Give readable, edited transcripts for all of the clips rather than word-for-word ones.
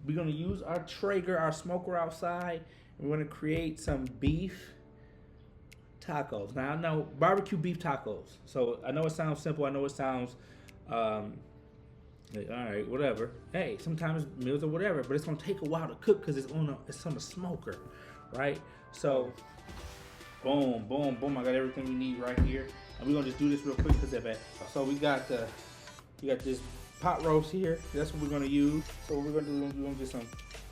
we're gonna use our Traeger, our smoker outside, and we're gonna create some beef tacos. Now I know barbecue beef tacos. So I know it sounds simple. I know it sounds, like, all right, whatever. Hey, sometimes meals or whatever, but it's gonna take a while to cook because it's on a smoker, right? So, boom, boom, boom. I got everything we need right here, and we're gonna just do this real quick because so we got this pot roast here. That's what we're gonna use. So what we're gonna do, we're gonna get some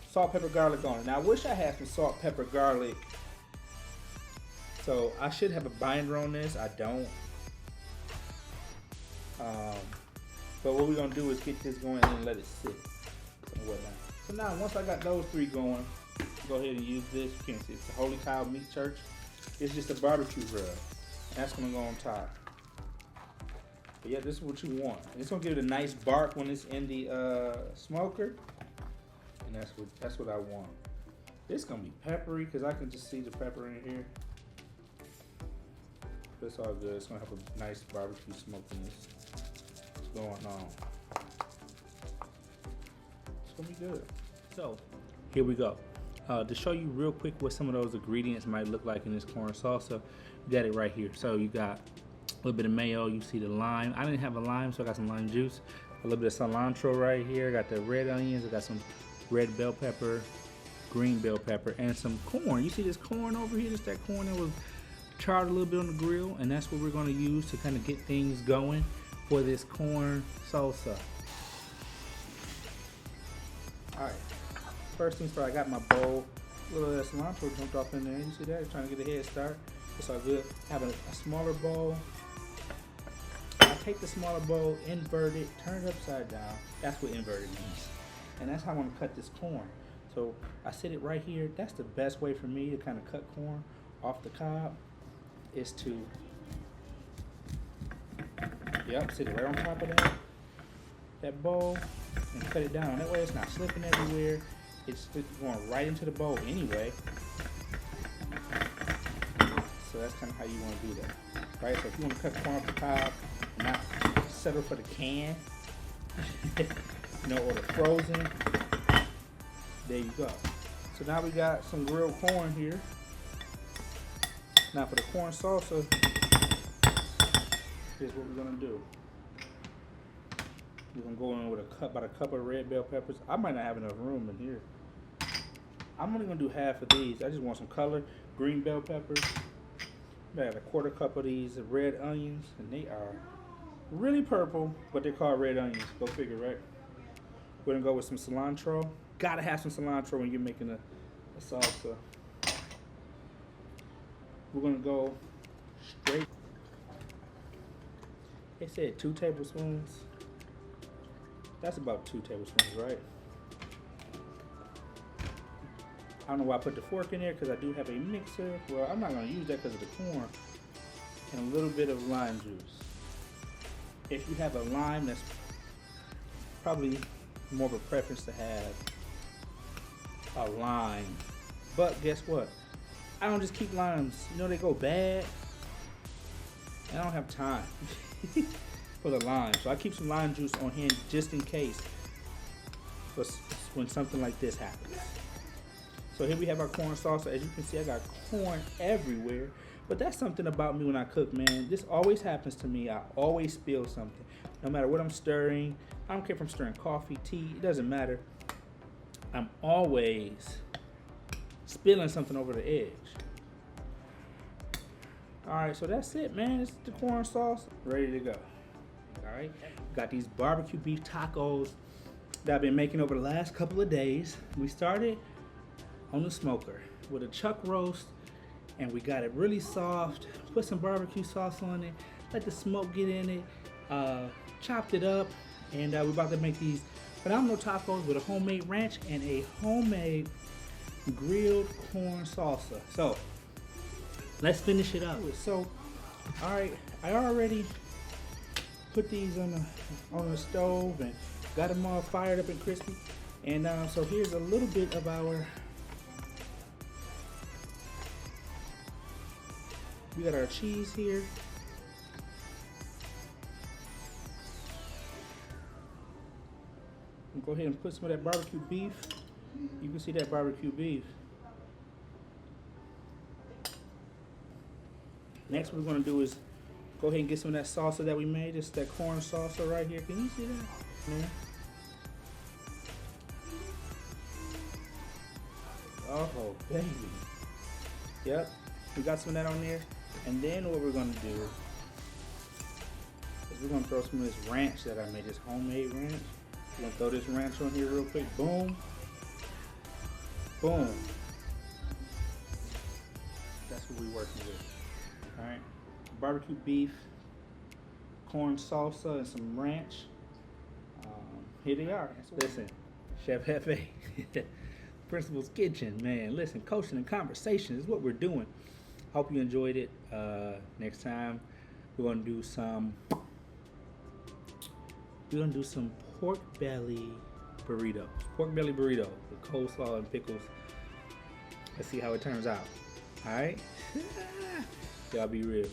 salt, pepper, garlic on it. Now I wish I had some salt, pepper, garlic. So I should have a binder on this. I don't. But what we're gonna do is get this going and let it sit and whatnot. So now once I got those three going, go ahead and use this. You can see it's the Holy Cow Meat Church. It's just a barbecue rub. That's gonna go on top. But yeah, this is what you want. It's gonna give it a nice bark when it's in the smoker, and that's what I want. It's gonna be peppery because I can just see the pepper in here. But it's all good. It's gonna have a nice barbecue smokiness going on. It's gonna be good. So here we go. To show you real quick what some of those ingredients might look like in this corn salsa, you got it right here. So you got a little bit of mayo. You see the lime. I didn't have a lime, so I got some lime juice. A little bit of cilantro right here. I got the red onions. I got some red bell pepper, green bell pepper, and some corn. You see this corn over here? It's that corn that was charred a little bit on the grill, and that's what we're going to use to kind of get things going for this corn salsa. All right. First things first, I got my bowl. A little of that cilantro jumped off in there. You see that? Trying to get a head start. It's all good. Having a smaller bowl. I take the smaller bowl, invert it, turn it upside down. That's what inverted means. And that's how I want to cut this corn. So I sit it right here. That's the best way for me to kind of cut corn off the cob, is to, sit it right on top of that bowl and cut it down. That way it's not slipping everywhere. It's going right into the bowl anyway. So that's kind of how you want to do that, right? So if you want to cut corn off the cob and not settle for the can, or the frozen, there you go. So now we got some grilled corn here. Now for the corn salsa, here's what we're gonna do. We're gonna go in with about a cup of red bell peppers. I might not have enough room in here. I'm only gonna do half of these. I just want some color. Green bell peppers. I got a quarter cup of these red onions, and they are really purple, but they're called red onions. Go figure, right? We're gonna go with some cilantro. Gotta have some cilantro when you're making a salsa. We're gonna go straight. They said 2 tablespoons. That's about 2 tablespoons, right? I don't know why I put the fork in there, because I do have a mixer. Well, I'm not gonna use that because of the corn. And a little bit of lime juice. If you have a lime, that's probably more of a preference to have a lime. But guess what? I don't just keep limes. They go bad. I don't have time for the lime. So I keep some lime juice on hand just in case for when something like this happens. So here we have our corn salsa. As you can see, I got corn everywhere. But that's something about me when I cook, man. This always happens to me. I always spill something. No matter what I'm stirring. I don't care if I'm stirring coffee, tea. It doesn't matter. I'm always spilling something over the edge. Alright, so that's it, man. It's the corn sauce ready to go. Alright, got these barbecue beef tacos that I've been making over the last couple of days. We started on the smoker with a chuck roast, and we got it really soft. Put some barbecue sauce on it, let the smoke get in it, chopped it up, and we're about to make these phenomenal tacos with a homemade ranch and a homemade grilled corn salsa. So let's finish it up. So, all right, I already put these on the stove and got them all fired up and crispy. And so here's a little bit of we got our cheese here. We'll go ahead and put some of that barbecue beef You can see that barbecue beef. Next, what we're gonna do is go ahead and get some of that salsa that we made. It's that corn salsa right here. Can you see that? Yeah. Oh, baby. Yep, we got some of that on there. And then what we're gonna do is we're gonna throw some of this ranch that I made, this homemade ranch. We're gonna throw this ranch on here real quick. Boom. Boom. That's what we're working with. Alright. Barbecue beef, corn salsa, and some ranch. Here they are. Listen, Chef Hefe. Principal's Kitchen, man. Listen, coaching and conversation is what we're doing. Hope you enjoyed it. Next time we're gonna do some pork belly burrito. Pork belly burrito with coleslaw and pickles. Let's see how it turns out. Alright? Y'all be real.